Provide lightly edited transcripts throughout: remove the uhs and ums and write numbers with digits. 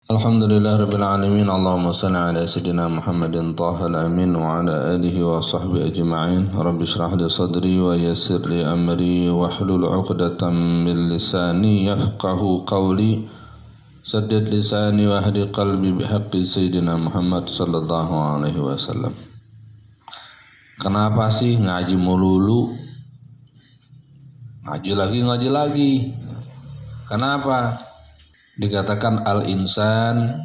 Alhamdulillah Rabbil Alamin. Allahumma salli ala Sayyidina Muhammadin Tahal Amin wa ala alihi wa sahbihi ajma'in. Rabbi shrah li sadri wa yassir li amri wa hlul 'uqdatam min lisani yafqahu qawli. Saddid lisani wa hdi qalbi bihaqqi Sayyidina Muhammad sallallahu alaihi wasallam. Kenapa sih ngaji melulu? Ngaji lagi. Kenapa? Dikatakan al-insan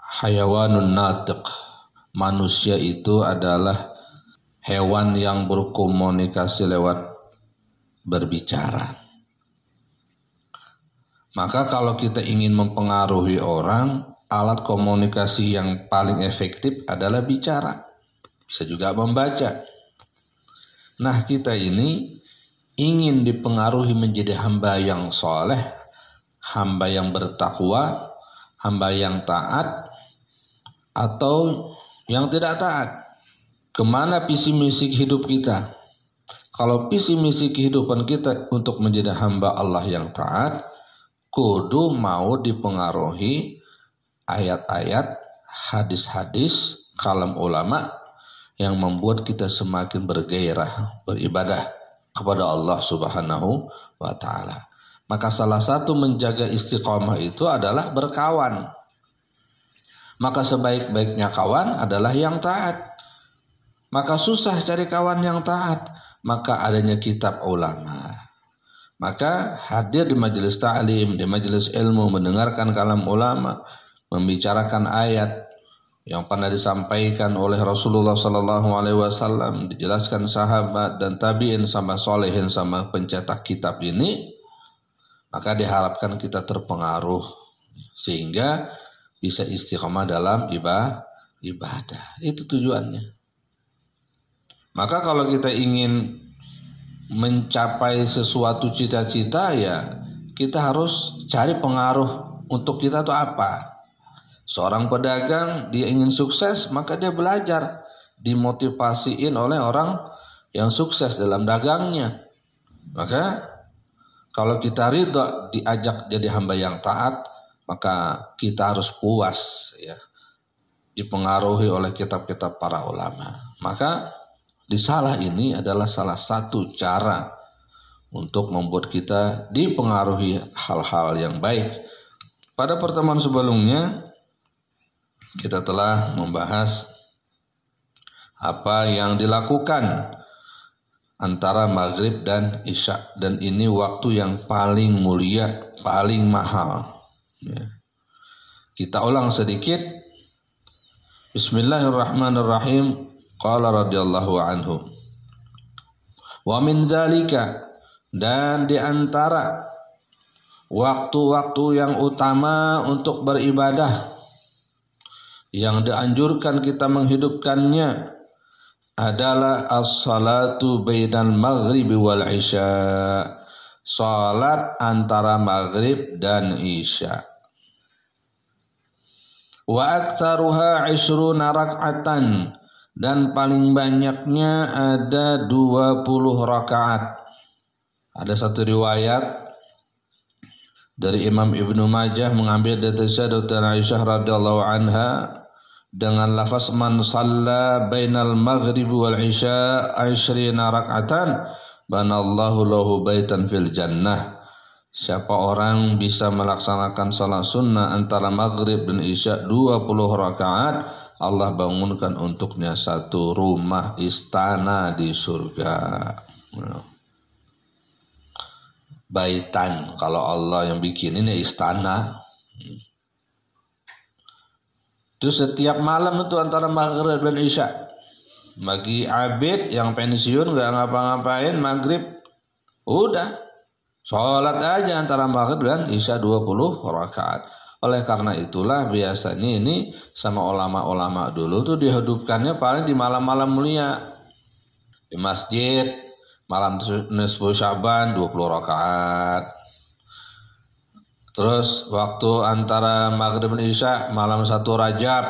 hayawanun natiq. Manusia itu adalah hewan yang berkomunikasi lewat berbicara. Maka kalau kita ingin mempengaruhi orang, alat komunikasi yang paling efektif adalah bicara. Bisa juga membaca. Nah, kita ini ingin dipengaruhi menjadi hamba yang soleh, hamba yang bertakwa, hamba yang taat, atau yang tidak taat. Kemana visi misi hidup kita? Kalau visi misi kehidupan kita untuk menjadi hamba Allah yang taat, kudu mau dipengaruhi ayat-ayat, hadis-hadis, kalam ulama yang membuat kita semakin bergairah beribadah kepada Allah Subhanahu wa Ta'ala. Maka salah satu menjaga istiqomah itu adalah berkawan. Maka sebaik-baiknya kawan adalah yang taat. Maka susah cari kawan yang taat. Maka adanya kitab ulama. Maka hadir di majelis ta'lim, di majelis ilmu, mendengarkan kalam ulama, membicarakan ayat yang pernah disampaikan oleh Rasulullah SAW, dijelaskan sahabat dan tabi'in sama solehin sama pencetak kitab ini. Maka diharapkan kita terpengaruh sehingga bisa istiqomah dalam ibadah. Itu tujuannya. Maka kalau kita ingin mencapai sesuatu cita-cita, ya kita harus cari pengaruh untuk kita itu apa. Seorang pedagang dia ingin sukses, maka dia belajar, dimotivasiin oleh orang yang sukses dalam dagangnya. Maka kalau kita ridha diajak jadi hamba yang taat, maka kita harus puas ya, dipengaruhi oleh kitab-kitab para ulama. Maka risalah ini adalah salah satu cara untuk membuat kita dipengaruhi hal-hal yang baik. Pada pertemuan sebelumnya kita telah membahas apa yang dilakukan antara maghrib dan isya, dan ini waktu yang paling mulia, paling mahal ya. Kita ulang sedikit. Bismillahirrahmanirrahim. Qala radhiyallahu anhu, wa min zalika, dan di antara waktu-waktu yang utama untuk beribadah yang dianjurkan kita menghidupkannya adalah as-salatu bainal maghrib wal isya, salat antara maghrib dan isya. Wa aktsaruha 20 rak'atan, dan paling banyaknya ada 20 rakaat. Ada satu riwayat dari Imam Ibnu Majah mengambil dari Sayyidatina Aisyah radhiyallahu anha dengan lafaz man shalla bainal maghrib wal isya 20 rak'atan banallahu lahu baitan fil jannah. Siapa orang bisa melaksanakan salat sunnah antara maghrib dan isya 20 rakaat, Allah bangunkan untuknya satu rumah istana di surga. Baitan, kalau Allah yang bikin ini istana. Itu setiap malam itu antara maghrib dan isya. Bagi abid yang pensiun gak ngapa-ngapain, maghrib udah sholat aja antara maghrib dan isya 20 rakaat. Oleh karena itulah biasanya ini sama ulama-ulama dulu tuh dihidupkannya paling di malam-malam mulia. Di masjid malam nisfu Syaban 20 rakaat. Terus waktu antara maghrib dan isya malam 1 Rajab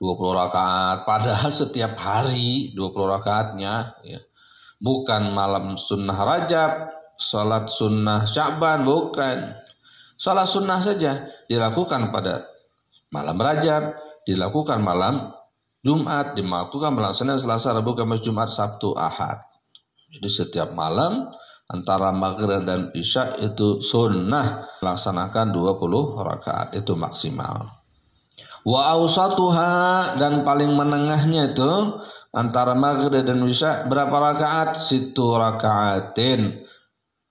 20 rakaat. Padahal setiap hari 20 rakaatnya ya. Bukan malam sunnah Rajab, salat sunnah Syaban, bukan. Salat sunnah saja dilakukan pada Malam Rajab dilakukan malam Jumat, dilakukan malam Senin, Selasa, Rabu, Kamis, Jumat, Sabtu, Ahad. Jadi setiap malam antara maghrib dan isya itu sunnah laksanakan 20 rakaat itu maksimal. Wa awsatuha, dan paling menengahnya itu antara maghrib dan isya berapa rakaat? 1 rakaatin,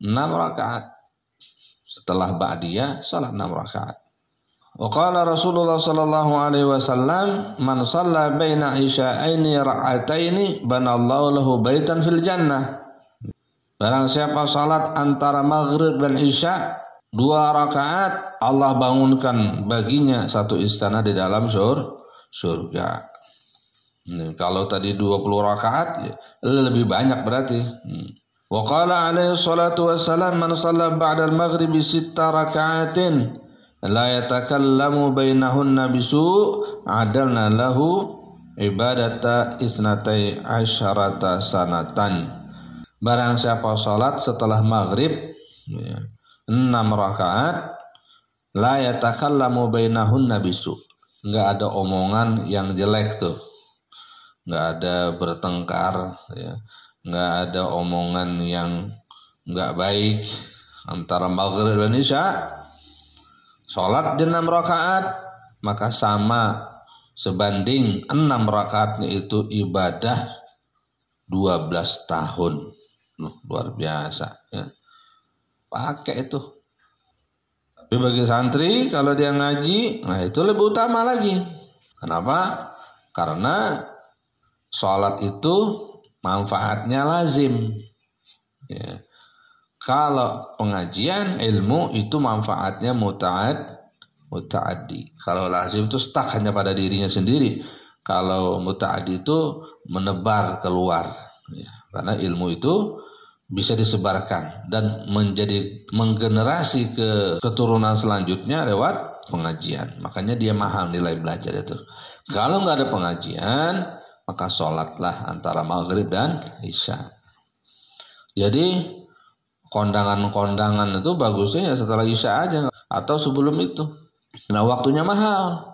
6 rakaat. Setelah ba'diyah salat 6 rakaat. Wa qala Rasulullah sallallahu alaihi wasallam, man shalla baina isya'aini raka'ataini banallahu lahu baitan fil jannah. Barang siapa salat antara maghrib dan isya 2 rakaat, Allah bangunkan baginya 1 istana di dalam surga. Kalau tadi 20 rakaat ya, lebih banyak berarti. Wa qala alaihi salatu wassalam, man shalla ba'da al-maghribi 6 raka'atin la yatakallamu bainahunna bisu' adalna lahu ibadata isnatai asyarata sanatan. Barang siapa salat setelah maghrib 6 rakaat, la yatakallamu bainahunna bisu', enggak ada omongan yang jelek tuh, enggak ada bertengkar ya, enggak ada omongan yang enggak baik antara maghrib dan isya. Salat di 6 rakaat maka sama sebanding 6 rakaatnya itu ibadah 12 tahun. Luar biasa ya. Pakai itu. Tapi bagi santri kalau dia ngaji, nah itu lebih utama lagi. Kenapa? Karena salat itu manfaatnya lazim. Ya. Kalau pengajian ilmu itu manfaatnya muta'addi. Kalau lazim itu stuck hanya pada dirinya sendiri. Kalau muta'addi itu menebar keluar. Ya, karena ilmu itu bisa disebarkan dan menggenerasi ke keturunan selanjutnya lewat pengajian. Makanya dia mahal nilai belajar itu. Kalau nggak ada pengajian, maka sholatlah antara maghrib dan isya. Jadi kondangan-kondangan itu bagusnya ya setelah isya aja atau sebelum itu. Nah waktunya mahal.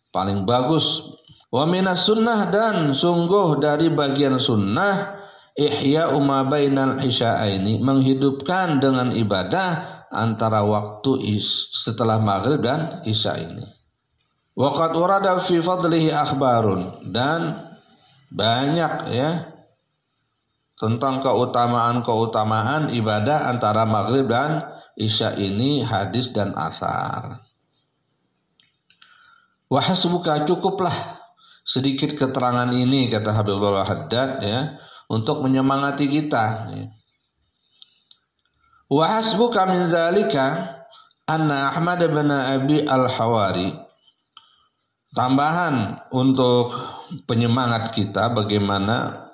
Paling bagus. Wa minas sunnah, dan sungguh dari bagian sunnah ihya ma bainal isya'aini, menghidupkan dengan ibadah antara waktu setelah maghrib dan isya ini. Wa qad warada fi fadlihi akhbarun, dan banyak ya tentang keutamaan ibadah antara maghrib dan isya ini hadis dan asar. Wa hasbuka, cukuplah sedikit keterangan ini kata Habibullah Haddad ya untuk menyemangati kita. Wa hasbuka min dzalika anna Ahmad bin Abi al-Hawari, tambahan untuk penyemangat kita bagaimana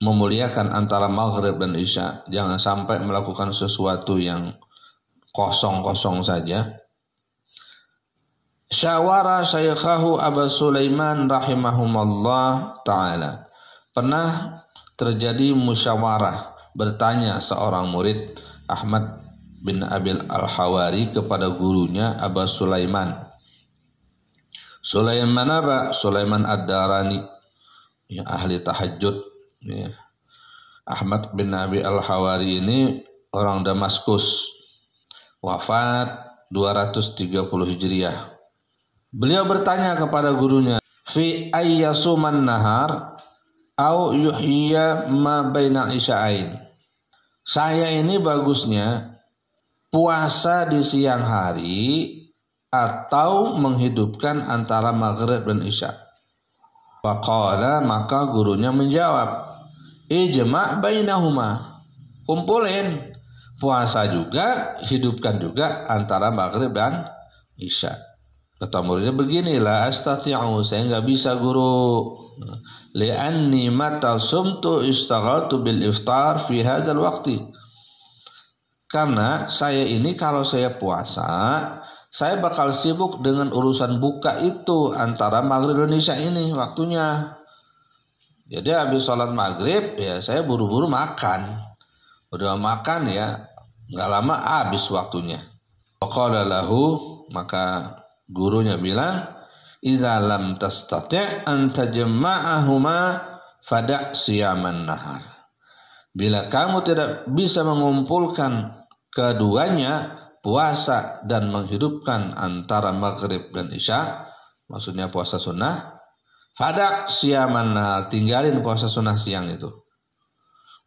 memuliakan antara maghrib dan isya, jangan sampai melakukan sesuatu yang kosong-kosong saja. Syawara Syekhahu Abu Sulaiman rahimahumullah ta'ala, pernah terjadi musyawarah, bertanya seorang murid Ahmad bin Abil al-Hawari kepada gurunya Abu Sulaiman. Sulaiman apa? Sulaiman Ad-Darani, yang ahli tahajud. Ya. Ahmad bin Abi al-Hawari ini orang Damaskus, wafat 230 Hijriah. Beliau bertanya kepada gurunya, fi ayyasuman nahar au yuhya ma baina isya'ain. Saya ini bagusnya puasa di siang hari atau menghidupkan antara maghrib dan isya. Faqala, maka gurunya menjawab, ijma' bainahuma, kumpulin puasa juga, hidupkan juga antara maghrib dan isya. Kata muridnya begini, la astati'u, saya enggak bisa guru, li'anni mata sumtu istaghaltu bil iftar fi hadzal waqti, karena saya ini kalau saya puasa saya bakal sibuk dengan urusan buka itu antara maghrib dan isya ini waktunya. Jadi habis sholat maghrib ya saya buru-buru makan. Udah makan ya nggak lama habis waktunya. Qala lahu, maka Gurunya bilang, "Idza lam tastati' an tajma'ahuma fada' siyaman nahar." Bila kamu tidak bisa mengumpulkan keduanya, puasa dan menghidupkan antara maghrib dan isya, maksudnya puasa sunnah, fada' siyaman nahar, tinggalin puasa sunnah siang itu.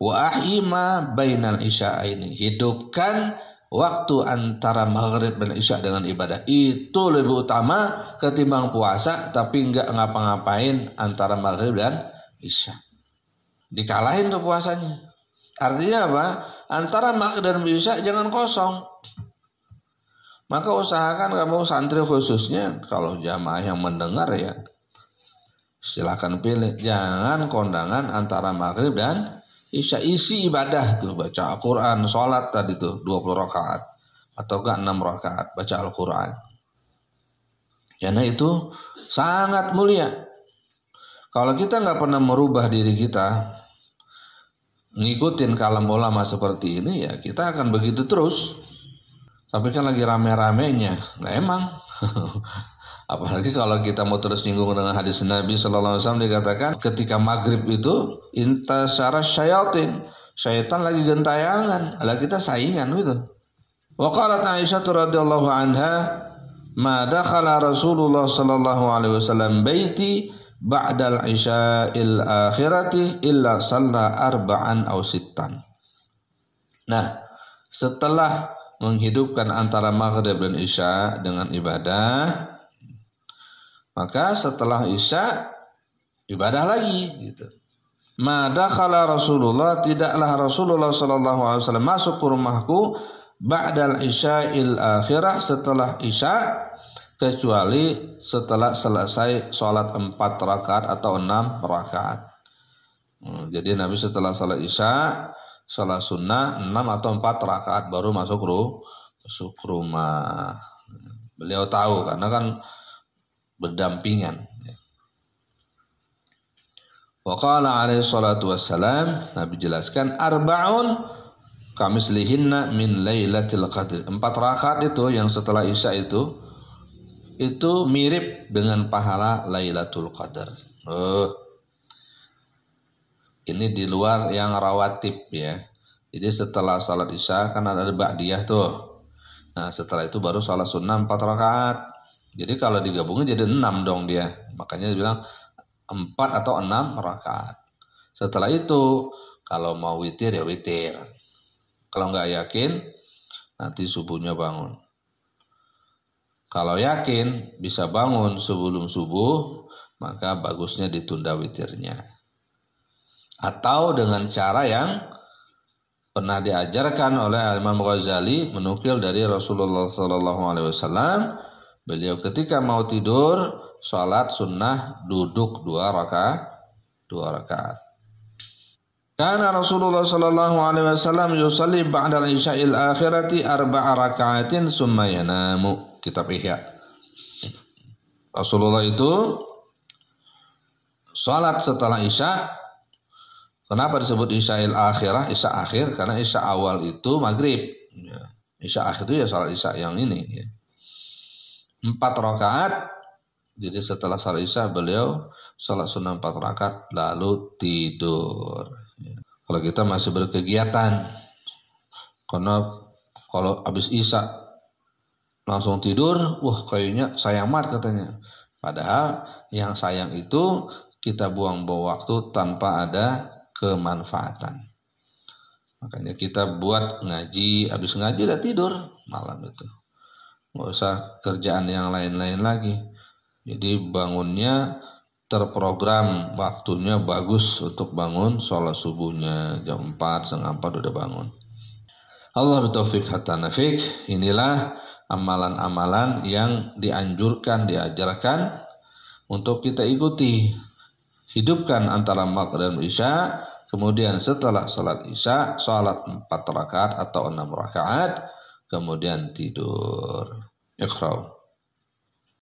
Wa ahima bainal isya'aini, hidupkan waktu antara maghrib dan isya dengan ibadah. Itu lebih utama ketimbang puasa tapi enggak ngapa-ngapain antara maghrib dan isya. Dikalahin tuh puasanya. Artinya apa? Antara maghrib dan isya jangan kosong. Maka usahakan kamu santri khususnya, kalau jamaah yang mendengar ya, silakan pilih. Jangan kondangan antara maghrib dan isya. Isi ibadah tuh, baca Al-Quran, sholat tadi tuh 20 rakaat atau enggak 6 rakaat baca Al-Quran. Karena itu sangat mulia. Kalau kita nggak pernah merubah diri kita, ngikutin kalam ulama seperti ini, ya kita akan begitu terus. Tapi kan lagi rame-ramenya. Nah emang apalagi kalau kita mau terus nyinggung dengan hadis Nabi sallallahu alaihi wasallam, dikatakan ketika maghrib itu intasyara syayatin, syaitan lagi gentayangan, ala kita saingan gitu. Wa qalat Aisyah radhiyallahu anha, ma dakhala Rasulullah sallallahu alaihi wasallam baiti ba'dal isya'il akhirati illa shalla arba'an aw sittan. Nah, setelah menghidupkan antara maghrib dan isya dengan ibadah, maka setelah isya ibadah lagi gitu. Ma dakhala Rasulullah, tidaklah Rasulullah sallallahu alaihi wasallam masuk ke rumahku ba'dal isya'il akhirah, setelah isya, kecuali setelah selesai sholat 4 rakaat atau 6 rakaat. Jadi Nabi setelah sholat isya, sholat sunnah 6 atau 4 rakaat baru masuk rumah. Beliau tahu karena kan berdampingan. Wa qala alaihi salatu wassalam, Nabi jelaskan, arba'un kamislihinna min lailatul qadr. 4 rakaat itu yang setelah isya itu mirip dengan pahala Lailatul Qadar. Ini di luar yang rawatib ya. Jadi setelah salat isya kan ada ba'diyah tuh. Nah setelah itu baru salat sunnah 4 rakaat. Jadi kalau digabungin jadi 6 dong dia. Makanya dia bilang 4 atau 6 rakaat. Setelah itu kalau mau witir ya witir. Kalau nggak yakin nanti subuhnya bangun. Kalau yakin bisa bangun sebelum subuh, maka bagusnya ditunda witirnya. Atau dengan cara yang pernah diajarkan oleh Imam Ghazali, menukil dari Rasulullah SAW. Beliau ketika mau tidur, sholat sunnah duduk 2 rakaat. Karena Rasulullah SAW yusalli ba'dal isya'il akhirati 4 raka'atin summa yanamu. Kitab Ihya. Rasulullah itu salat setelah isya. Kenapa disebut isya'il akhirah, isya akhir? Karena isya awal itu maghrib. Isya akhir itu ya salat isya yang ini. 4 rakaat. Jadi setelah salat isya beliau salat sunnah 4 rakaat lalu tidur. Kalau kita masih berkegiatan, karena kalau habis isya langsung tidur, wah kayaknya sayang banget katanya. Padahal yang sayang itu kita buang-buang waktu tanpa ada kemanfaatan. Makanya kita buat ngaji, habis ngaji udah tidur malam itu. Nggak usah kerjaan yang lain-lain lagi. Jadi bangunnya terprogram, waktunya bagus untuk bangun sholat subuhnya jam 4, setengah 4 udah bangun. Allah bertaufik hatta nafik. Inilah amalan-amalan yang dianjurkan, diajarkan untuk kita ikuti. Hidupkan antara maghrib dan isya, kemudian setelah salat isya, salat 4 rakaat atau 6 rakaat, kemudian tidur. Iqra.